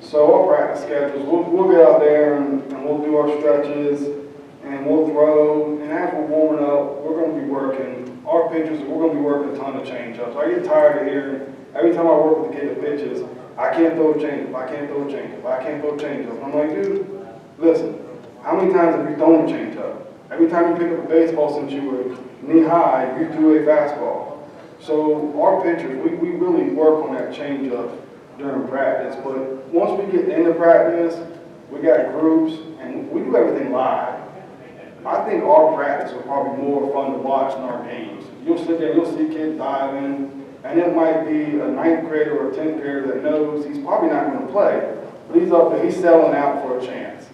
So our practice schedules, we'll get out there and we'll do our stretches and we'll throw. And as we're warming up, we're going to be working our pitches. We're going to be working a ton of change-ups. I get tired of hearing every time I work with the kid that pitches, I can't throw a change-up, I can't throw a change-up, I can't throw a change-up. I'm like, dude, listen, how many times have you thrown a change-up? Every time you pick up a baseball since you were knee-high, you threw a fastball. So our pitchers, we really work on that change-up during practice. But once we get into practice, we got groups, and we do everything live. I think our practice will probably be more fun to watch than our games. You'll sit there, you'll see kids diving, and it might be a 9th grader or a 10th grader that knows he's probably not going to play, but he's up there, he's selling out for a chance.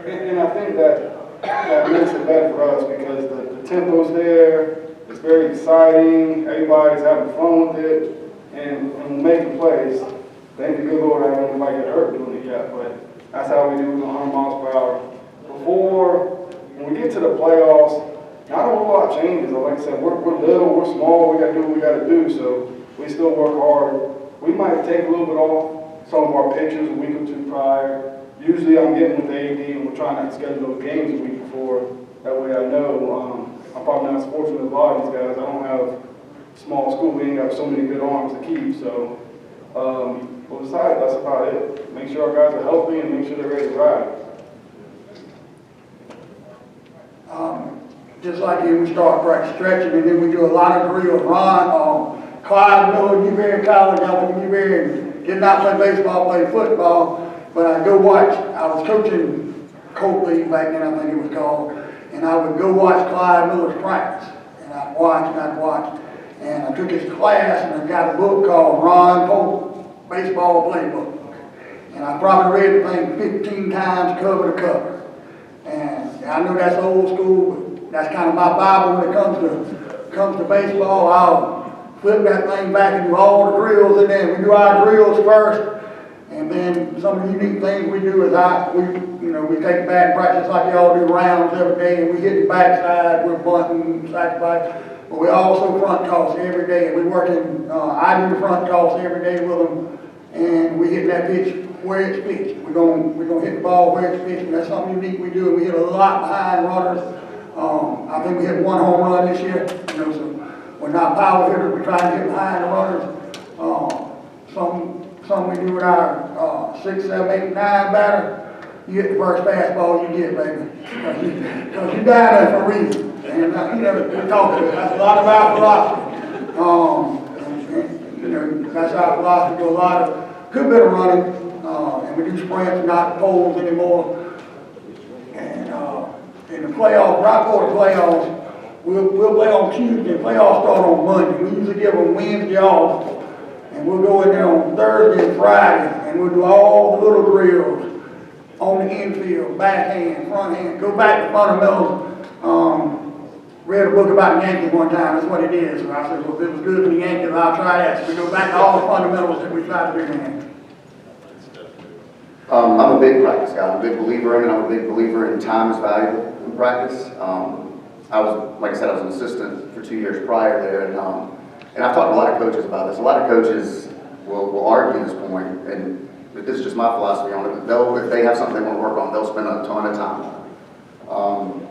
And I think that makes it better for us because the tempo's there, it's very exciting, everybody's having fun with it, and making plays. Thank the good Lord I don't anybody get hurt doing it yet, but that's how we do it, 100 miles per hour. When we get to the playoffs, not a whole lot changes. Like I said, we're little, we're small, we got to do what we got to do, so we still work hard. We might take a little bit off some of our pitchers a week or two prior. Usually I'm getting with the AD and we're trying to schedule those games a week before. That way I know I'm probably not as fortunate as a lot of these guys. I don't have small school, we ain't got so many good arms to keep, so. But besides, that's about it. Make sure our guys are healthy and make sure they're ready to ride. Just like you, we start practice stretching, and then we do a lot of drills. Ron, Clyde Miller, Newberry College, out in Newberry, did not play baseball, played football, but I go watch. I was coaching Colt League back then, I think it was called, and I would go watch Clyde Miller's practice, and I'd watch, and I took his class, and I got a book called Ron Colt Baseball Playbook, and I probably read the thing 15 times cover to cover, and I know that's old school, but that's kind of my Bible when it comes to baseball. I'll flip that thing back and do all the drills, and then we do our drills first, and then some of the unique things we do is we take bat practice like y'all do rounds every day, and we hit the backside, we're bunting, sacrifice, but we also front toss every day, and we working. I do front toss every day with them, and we hit that pitch where it's pitched. We're gonna hit the ball where it's pitched, and that's something unique we do. And we hit a lot behind runners. I think we hit 1 home run this year. So we're not power hitters. We're trying to hit behind the runners. Some we do with our 6, 7, 8, 9 batter. You hit the first fastball you get, baby, because you down there for a reason. And we talk to it. That's a lot of our philosophy. That's our philosophy. Do a lot of good bit of running, and we do sprints, not poles anymore. And in the playoffs, right before the playoffs, we'll play on Tuesday. Playoffs start on Monday. We usually give them Wednesday off, and we'll go in there on Thursday and Friday, and we'll do all the little drills on the infield, backhand, front hand, go back to fundamentals. Read a book about the Yankees one time, that's what it is. So I said, well, if it was good for the Yankees, I'll try that. So we go back to all the fundamentals that we tried to do in. I'm a big practice guy. I'm a big believer in it. I'm a big believer in time is valuable in practice. Like I said, I was an assistant for 2 years prior there, and I've talked to a lot of coaches about this. A lot of coaches will argue this point, and this is just my philosophy on it. If they have something they want to work on, they'll spend a ton of time on it.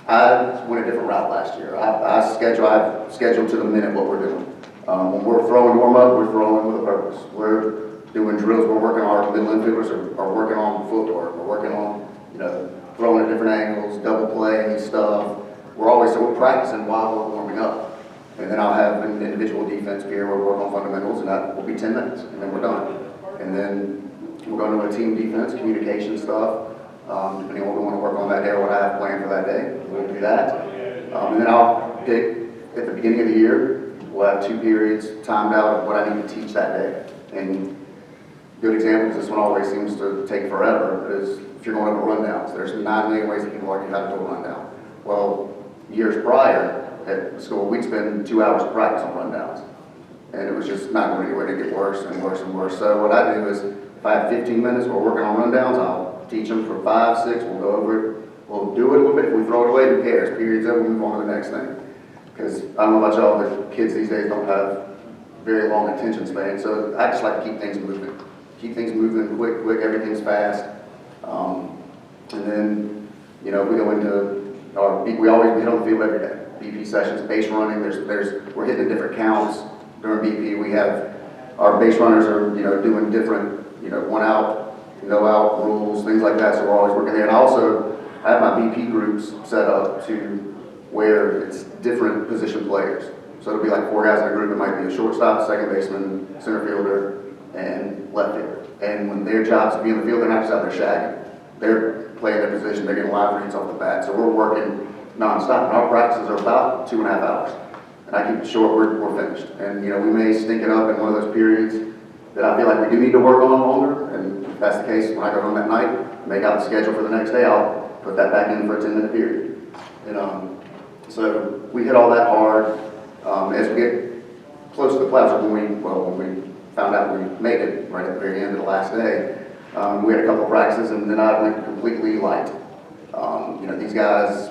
I went a different route last year. I've scheduled to the minute what we're doing. When we're throwing warm-up, we're throwing with a purpose. We're doing drills, we're working on our middle infielders are working on footwork, we're working on, throwing at different angles, double play stuff. We're practicing while we're warming up. And then I'll have an individual defense period where we work on fundamentals, and that will be 10 minutes, and then we're done. And then we're going to a team defense, communication stuff, depending on what we want to work on that day or what I have planned for that day, we'll do that. And then I'll pick, at the beginning of the year, we'll have 2 periods timed out of what I need to teach that day. And good example, because this one always seems to take forever, is if you're going over rundowns. There's 9 million ways that people argue how to do a rundown. Well, years prior at school, we'd spend 2 hours of practice on rundowns. And it was just not going anywhere to get worse and worse and worse. So what I do is, if I have 15 minutes, we're working on rundowns, I'll teach them for 5, 6, we'll go over it. We'll do it a little bit. If we throw it away, who cares? Period's over, we move on to the next thing. Because I don't know about y'all, but kids these days don't have very long attention span. So I just like to keep things moving. keep things moving quick, everything's fast. And then, you know, we go into we always hit on the field every day. BP sessions, base running, we're hitting different counts during BP. We have, our base runners are, you know, doing different, you know, 1 out, no out rules, things like that, so we're always working there. And I also have my BP groups set up to where it's different position players. So it'll be like 4 guys in a group. It might be a shortstop, second baseman, center fielder, and left fielder. And when their job's to be in the field, they're not just out there shagging. They're playing their position, they're getting live reads off the bat. So we're working nonstop. And our practices are about 2.5 hours. And I keep it short, we're finished. And, you know, we may stink it up in one of those periods that I feel like we do need to work on longer. And if that's the case, when I go home that night, make out the schedule for the next day, I'll put that back in for a 10-minute period. And so we hit all that hard. As we get close to the playoffs, when we found out we made it right at the very end of the last day, we had a couple of practices, and then I went completely light. You know, these guys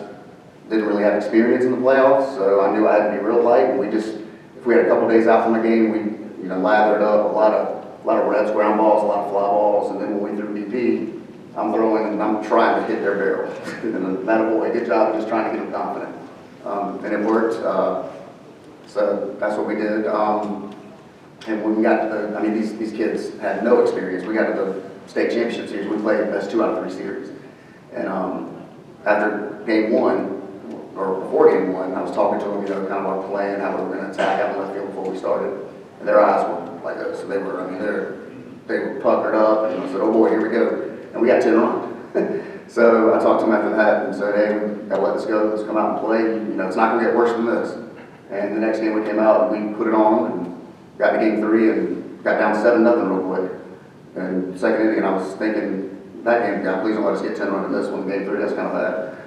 didn't really have experience in the playoffs, so I knew I had to be real light. And if we had a couple of days out from the game, we, you know, lathered up a lot of reps, ground balls, a lot of fly balls, and then when we threw BP, I'm throwing and I'm trying to hit their barrel. And that boy, good job, just trying to get them confident. And it worked. So that's what we did. And when we got to I mean, these kids had no experience. We got to the state championship series. We played the best 2 out of 3 series. And after game 1, or before game 1, I was talking to them, you know, kind of our plan, how we were going to attack out in left field before we started. And their eyes were like this. So they were, I mean, they were puckered up. And I said, oh boy, here we go. And we got 10 runs. So I talked to them after that and said, hey, we got to let this go. Let's come out and play. You know, it's not going to get worse than this. And the next game we came out, we put it on them and got to game 3 and got down 7-0 real quick. And second inning, I was thinking, that game, God, please don't let us get 10 runs in this one. Game 3, that's kind of bad.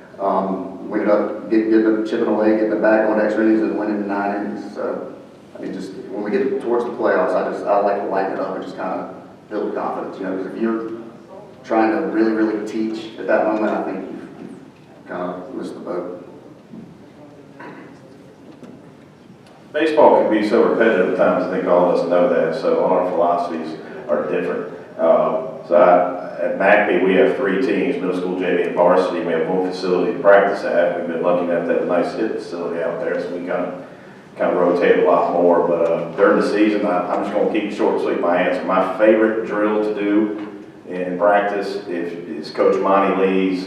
We ended up getting chipping away, getting it back on extra innings and winning 9 innings. So, I mean, just when we get towards the playoffs, I like to lighten it up and just kind of build confidence. You know, because if you're trying to really, really teach at that moment, I think you've kind of missed the boat. Baseball can be so repetitive at times, I think all of us know that, so all our philosophies are different. At McBee, we have 3 teams, middle school, JV, and varsity. We have one facility to practice at. We've been lucky enough to have a nice hit facility out there, so we kind of rotate a lot more. But during the season, I'm just going to keep it short and sweet my answer. My favorite drill to do in practice is Coach Monty Lee's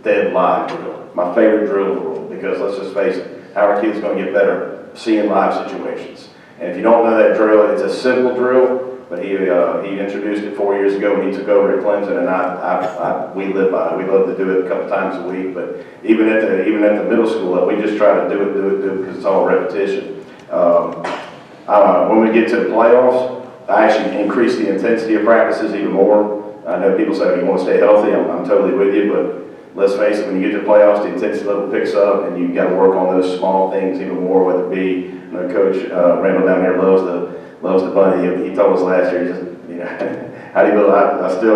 dead live drill. My favorite drill in the world, because let's just face it, how are kids going to get better? Seeing live situations. And if you don't know that drill, it's a simple drill, but he introduced it 4 years ago when he took over at Clemson, and we live by it. We love to do it a couple times a week, but even at the middle school level, we just try to do it because it's all repetition. When we get to the playoffs, I actually increase the intensity of practices even more. I know people say you want to stay healthy. I'm totally with you, but let's face it, when you get to the playoffs, the intensity level picks up, and you've got to work on those small things even more, whether it be, you know, Coach Randall down here loves the bunny. He told us last year, how do you build,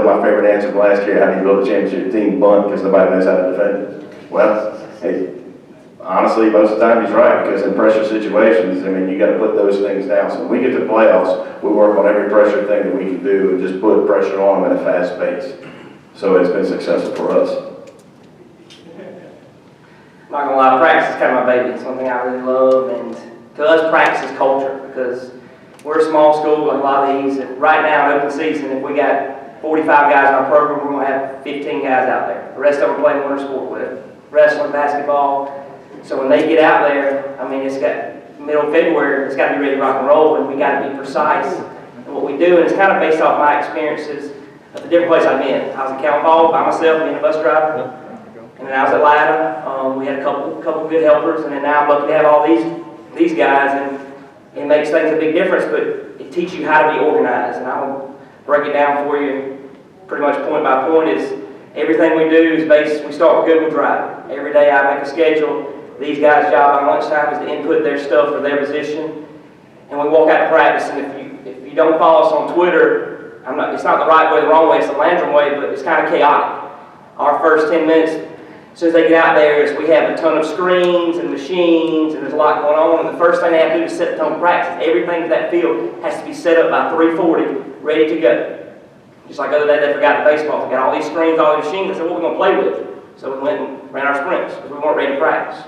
my favorite answer from last year, how do you build a championship team bunt because nobody knows how to defend it? Well, hey, honestly, most of the time he's right, because in pressure situations, I mean, you got to put those things down. So when we get to the playoffs, we work on every pressure thing that we can do and just put pressure on them at a fast pace. So it's been successful for us. I'm not gonna lie, practice is kind of my baby. It's something I really love, and to us, practice is culture, because we're a small school, like a lot of these. Right now, in open season, if we got 45 guys in our program, we're gonna have 15 guys out there. The rest of them are playing winter sport with wrestling, basketball. So when they get out there, I mean, it's got middle of February, it's got to be ready to rock and roll, and we got to be precise in what we do. And it's kind of based off my experiences of the different places I've been. I was at Cal Hall by myself, being a bus driver. And then I was at Latta. We had a couple good helpers, and then now I'm lucky to have all these guys, and it makes things a big difference. But it teaches you how to be organized, and I'll break it down for you. Pretty much point by point is everything we do is based. We start with Google Drive. Every day I make a schedule. These guys' job on lunchtime is to input their stuff for their position, and we walk out to practice. And if you don't follow us on Twitter, it's not the right way, the wrong way. It's the Landrum way, but it's kind of chaotic. Our first 10 minutes. As soon as they get out there, is we have a ton of screens and machines, and there's a lot going on. And the first thing they have to do is set the tone of practice. Everything for that field has to be set up by 3:40, ready to go. Just like the other day, they forgot the baseball. They got all these screens, all these machines. They said, what are we going to play with? So we went and ran our sprints because we weren't ready to practice.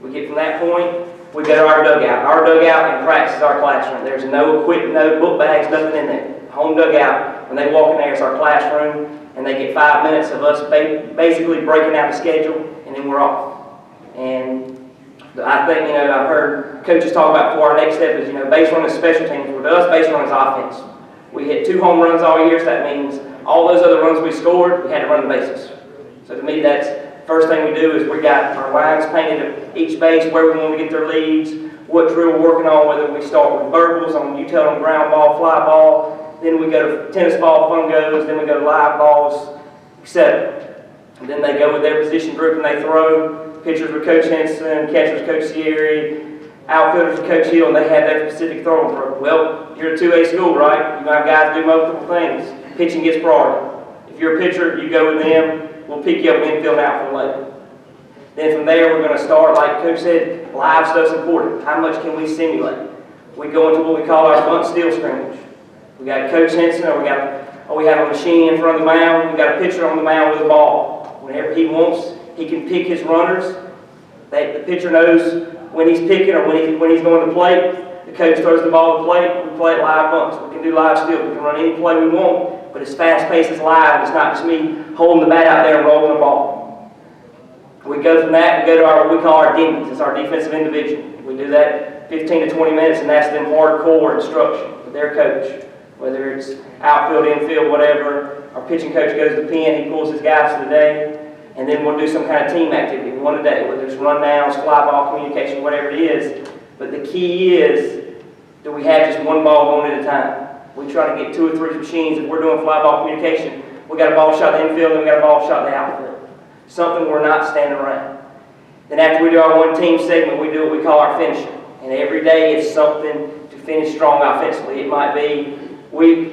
We get from that point, we go to our dugout. Our dugout in practice is our classroom. There's no equipment, no book bags, nothing in there. Home dugout, when they walk in there, it's our classroom, and they get 5 minutes of us basically breaking out the schedule, and then we're off. And I think, I've heard coaches talk about before, our next step is, base run is special teams. With us, base run is offense. We hit 2 home runs all year, so that means all those other runs we scored, we had to run the bases. So to me, that's first thing we do is we got our lines painted at each base, where we want to get their leads, what drill we're working on, whether we start with verbals on, you tell them ground ball, fly ball, then we go to tennis ball, fungos, then we go to live balls, etc. And then they go with their position group and they throw. Pitchers with Coach Henson, catchers Coach Sierra, outfielders with Coach Hill, and they have their specific throwing program. Well, you're a 2A school, right? You're going to have guys do multiple things. Pitching gets priority. If you're a pitcher, you go with them. We'll pick you up infield and outfield later. Then from there, we're going to start, like Coach said, live stuff's important. How much can we simulate? We go into what we call our bunt steal scrimmage. We got Coach Henson, or we have a machine in front of the mound. We got a pitcher on the mound with a ball. Whenever he wants, he can pick his runners. The pitcher knows when he's picking or when he's going to plate. The coach throws the ball to the plate. We play it live bunts. We can do live steal. We can run any play we want, but it's fast-paced, it's live. It's not just me holding the bat out there and rolling the ball. We go from that, we go to what we call our DIMIs. It's our defensive individual. We do that 15 to 20 minutes, and that's them hardcore instruction with their coach. Whether it's outfield, infield, whatever. Our pitching coach goes to the pen, he pulls his guys for the day. And then we'll do some kind of team activity, one a day, whether it's run downs, fly ball, communication, whatever it is. But the key is, do we have just one ball going at a time? We try to get 2 or 3 machines. If we're doing fly ball communication, we got a ball shot in the infield and we got a ball shot in the outfield. Something we're not standing around. Then after we do our one team segment, we do what we call our finisher. And every day it's something to finish strong offensively. It might be,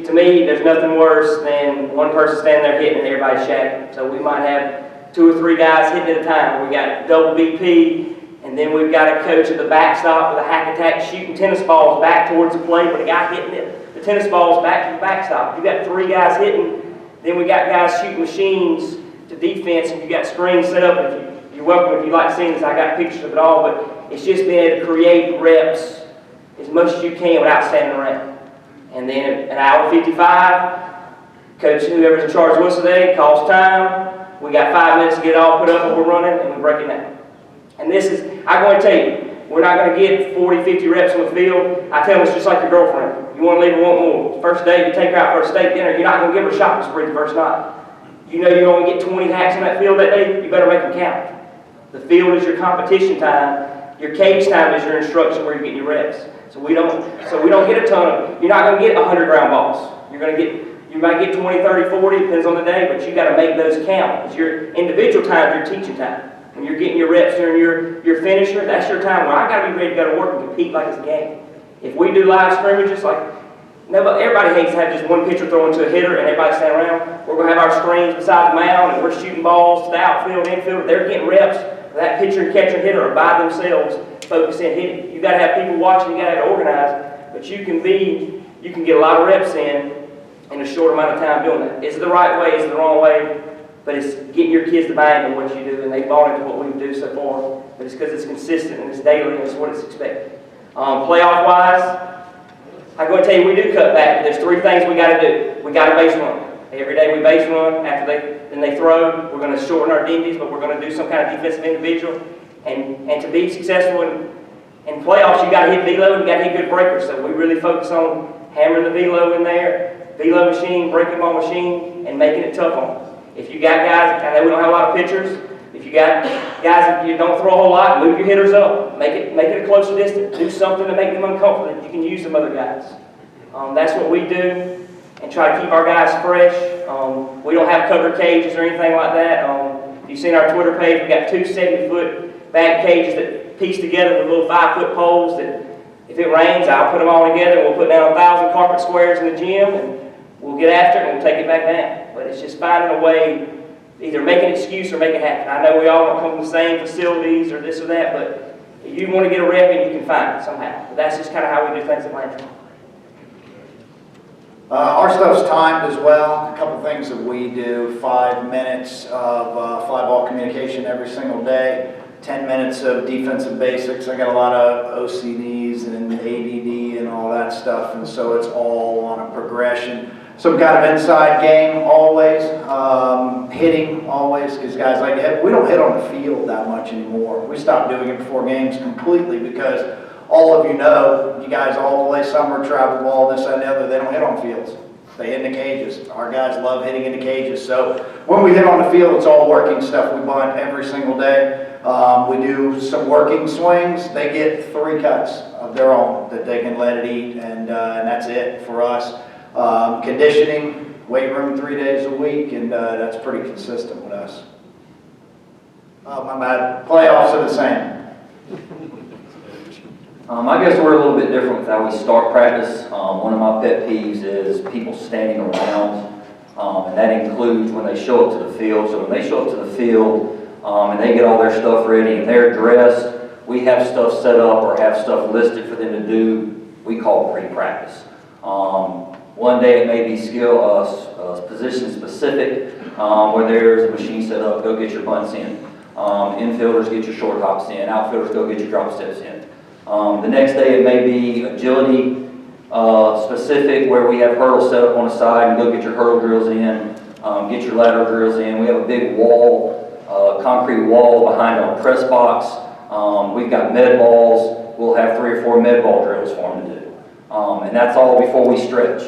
to me, there's nothing worse than one person standing there hitting and everybody shacking. So we might have 2 or 3 guys hitting at a time. We got double BP, and then we've got a coach at the backstop with a hack attack shooting tennis balls back towards the plate, but a guy hitting the tennis balls back to the backstop. You got 3 guys hitting, then we got guys shooting machines to defense, and you got screens set up. You're welcome if you like seeing this. I got pictures of it all, but it's just being able to create reps as much as you can without standing around. And then an hour 55, coach, whoever's in charge of us today, calls time. We got 5 minutes to get it all put up and we're running and we break it down. And this is, I'm going to tell you, we're not going to get 40, 50 reps on the field. I tell them it's just like your girlfriend. You want to leave her want more. First day, you take her out for a steak dinner, you're not going to give her a shopping spree the first night. You know you're going to get 20 hacks on that field that day, you better make them count. The field is your competition time. Your cage time is your instruction where you're getting your reps. So we don't get a ton of, you're not going to get 100 ground balls. You might get 20, 30, 40, depends on the day, but you got to make those count. It's your individual time, your teaching time. When you're getting your reps during your finisher, that's your time where I got to be ready to go to work and compete like it's a game. If we do live scrimmages, everybody hates to have just one pitcher throwing to a hitter and everybody stand around. We're going to have our screens beside the mound and we're shooting balls to the outfield, infield. They're getting reps. That pitcher, catcher, and hitter are by themselves focusing, hitting. You got to have people watching. You got to have it organized. But you can get a lot of reps in a short amount of time doing that. Is it the right way? Is it the wrong way? But it's getting your kids to buy into what you do, and they bought into what we do so far. But it's because it's consistent and it's daily and it's what it's expected. Playoff-wise, I'm going to tell you we do cut back. There's 3 things we got to do. We got to base run. Every day we base run. Then they throw. We're going to shorten our DBs, but we're going to do some kind of defensive individual. And to be successful in playoffs, you got to hit velo and you got to hit good breakers. So we really focus on hammering the velo in there, velo machine, breaking ball machine, and making it tough on them. If you got guys, I know we don't have a lot of pitchers. If you got guys that you don't throw a whole lot, move your hitters up. Make it a closer distance. Do something to make them uncomfortable. You can use some other guys. That's what we do, and try to keep our guys fresh. We don't have covered cages or anything like that. If you've seen our Twitter page, we got 2 70-foot bag cages that piece together with little 5-foot poles that if it rains, I'll put them all together and we'll put down 1,000 carpet squares in the gym and we'll get after it and we'll take it back down. But it's just finding a way, either make an excuse or make it happen. I know we all don't come from the same facilities or this or that, but if you want to get a rep in, you can find it somehow. But that's just kind of how we do things at Lantern. Our stuff's timed as well. A couple things that we do: 5 minutes of fly ball communication every single day, 10 minutes of defensive basics. I got a lot of OCDs and ADD and all that stuff, and so it's all on a progression. Some kind of inside game always, hitting always, because guys like to hit. We don't hit on the field that much anymore. We stopped doing it before games completely because all of you know, you guys all play summer, travel ball, this, that, and the other. They don't hit on fields. They hit in the cages. Our guys love hitting in the cages. So when we hit on the field, it's all working stuff. We bunt every single day. We do some working swings. They get 3 cuts of their own that they can let it eat, and that's it for us. Conditioning, weight room 3 days a week, and that's pretty consistent with us. My bad. Playoffs are the same. I guess we're a little bit different with how we start practice. One of my pet peeves is people standing around, and that includes when they show up to the field. So when they show up to the field and they get all their stuff ready and they're dressed, we have stuff set up or have stuff listed for them to do. We call pre-practice. One day it may be position specific, where there's a machine set up, go get your bunts in. Infielders get your short hops in, outfielders go get your drop steps in. The next day it may be agility specific, where we have hurdles set up on the side and go get your hurdle drills in, get your lateral drills in. We have a big wall, concrete wall behind our press box. We've got med balls. We'll have 3 or 4 med ball drills for them to do. And that's all before we stretch.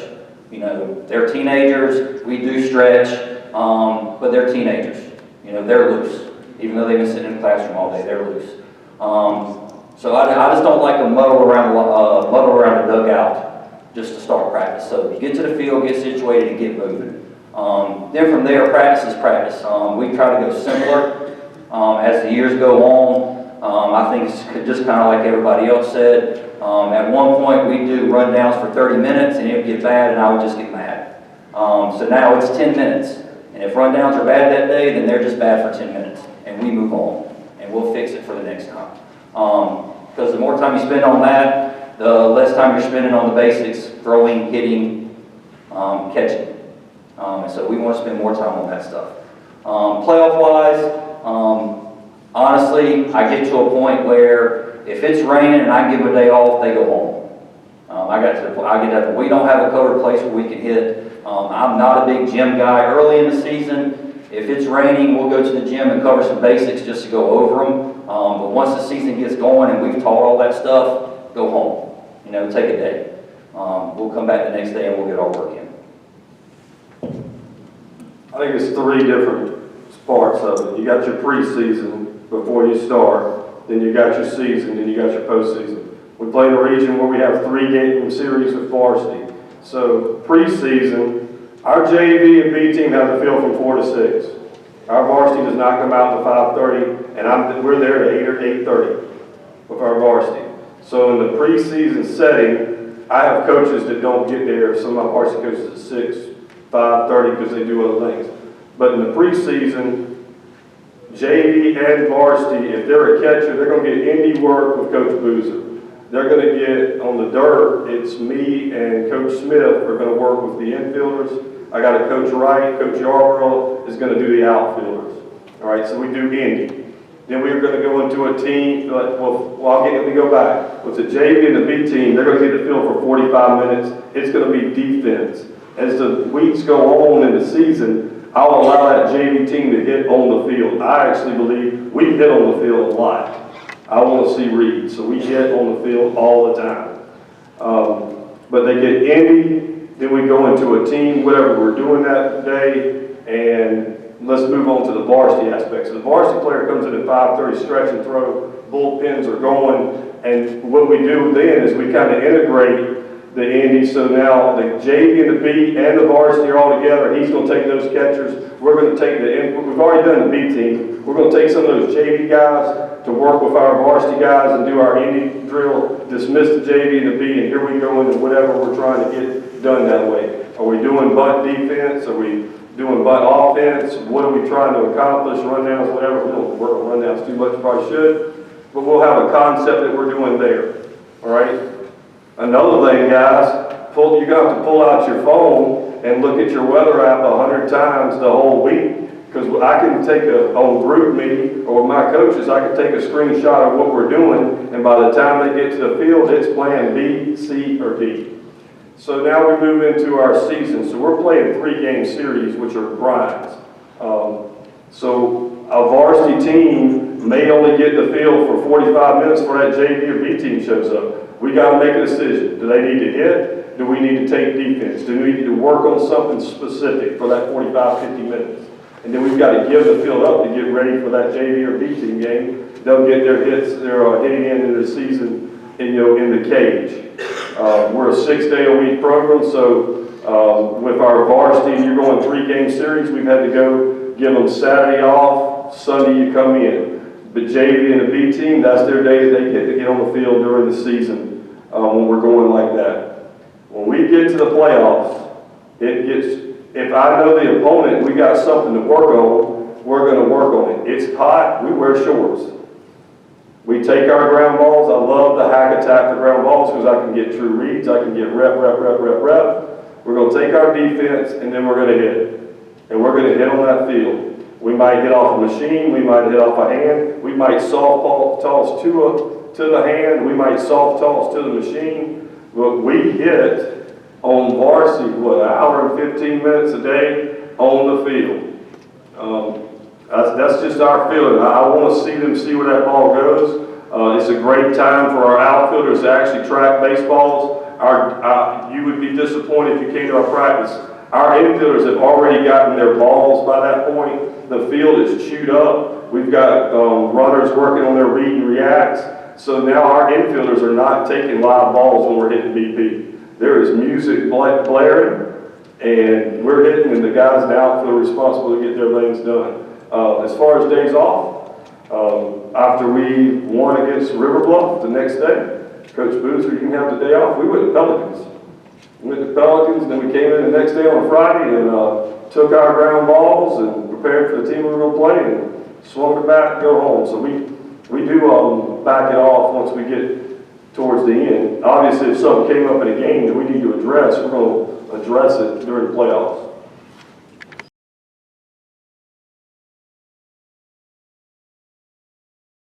You know, they're teenagers, we do stretch, but they're teenagers. You know, they're loose. Even though they've been sitting in the classroom all day, they're loose. So I just don't like to muddle around the dugout just to start practice. So you get to the field, get situated, and get moving. Then from there, practice is practice. We try to go simpler as the years go on. I think it's just kind of like everybody else said. At one point, we do rundowns for 30 minutes, and it would get bad, and I would just get mad. So now it's 10 minutes. And if rundowns are bad that day, then they're just bad for 10 minutes. And we move on, and we'll fix it for the next time. Because the more time you spend on that, the less time you're spending on the basics, throwing, hitting, catching. And so we want to spend more time on that stuff. Playoff-wise, honestly, I get to a point where if it's raining and I give them a day off, they go home. We don't have a covered place where we can hit. I'm not a big gym guy early in the season. If it's raining, we'll go to the gym and cover some basics just to go over them. But once the season gets going and we've taught all that stuff, go home. You know, take a day. We'll come back the next day and we'll get our work in. I think it's 3 different parts of it. You got your preseason before you start, then you got your season, then you got your postseason. We play in a region where we have 3-game series with varsity. So preseason, our JV and B team have the field from 4 to 6. Our varsity does not come out to 5:30, and we're there at 8 or 8:30 with our varsity. So in the preseason setting, I have coaches that don't get there. Some of my varsity coaches at 6, 5:30 because they do other things. But in the preseason, JV and varsity, if they're a catcher, they're going to get indie work with Coach Boozer. They're going to get on the dirt. It's me and Coach Smith are going to work with the infielders. I got a Coach Wright, Coach Yarborough is going to do the outfielders. All right, so we do indie. Then we're going to go into a team, let me go back. With the JV and the B team, they're going to get the field for 45 minutes. It's going to be defense. As the weeks go on in the season, I'll allow that JV team to hit on the field. I actually believe we hit on the field a lot. I want to see reads, so we hit on the field all the time. But they get indie. Then we go into a team, whatever we're doing that day, and let's move on to the varsity aspects. So the varsity player comes in at 5:30, stretch and throw, bullpens are going, and what we do then is we kind of integrate the indie. So now the JV and the B and the varsity are all together. He's going to take those catchers. We're going to take we've already done the B team. We're going to take some of those JV guys to work with our varsity guys and do our indie drill, dismiss the JV and the B, and here we go into whatever we're trying to get done that way. Are we doing butt defense? Are we doing butt offense? What are we trying to accomplish? Rundowns, whatever. We don't work on rundowns too much, probably should, but we'll have a concept that we're doing there. All right? Another thing, guys, you're gonna have to pull out your phone and look at your weather app 100 times the whole week. Because I can take on group meeting, or my coaches, I can take a screenshot of what we're doing, and by the time they get to the field, it's plan B, C, or D. So now we move into our season. So we're playing 3-game series, which are grinds. So a varsity team may only get the field for 45 minutes before that JV or B team shows up. We got to make a decision. Do they need to hit? Do we need to take defense? Do we need to work on something specific for that 45, 50 minutes? And then we've got to give the field up to get ready for that JV or B team game. They'll get their hits, their hitting into the season, in the cage. We're a 6-day-a-week program, so with our varsity, you're going 3-game series, we've had to go give them Saturday off, Sunday you come in. But JV and the B team, that's their day that they get to get on the field during the season when we're going like that. When we get to the playoffs, if I know the opponent, we got something to work on, we're going to work on it. It's hot, we wear shorts. We take our ground balls. I love the hack attack for ground balls because I can get true reads. I can get rep. We're going to take our defense and then we're going to hit. And we're going to hit on that field. We might hit off a machine. We might hit off a hand. We might soft toss to the hand. We might soft toss to the machine. But we hit on varsity, an hour and 15 minutes a day on the field. That's just our feeling. I want to see them see where that ball goes. It's a great time for our outfielders to actually track baseballs. You would be disappointed if you came to our practice. Our infielders have already gotten their balls by that point. The field is chewed up. We've got runners working on their read and reacts. So now our infielders are not taking live balls when we're hitting BP. There is music blaring, and we're hitting, and the guys in the outfield are responsible to get their things done. As far as days off, after we won against River Bluff the next day, Coach Booth said, you can have the day off. We went to Pelicans. We went to Pelicans, and then we came in the next day on a Friday and took our ground balls and prepared for the team we were going to play and swung the bat and go home. So we do back it off once we get towards the end. Obviously, if something came up in a game that we need to address, we're going to address it during the playoffs.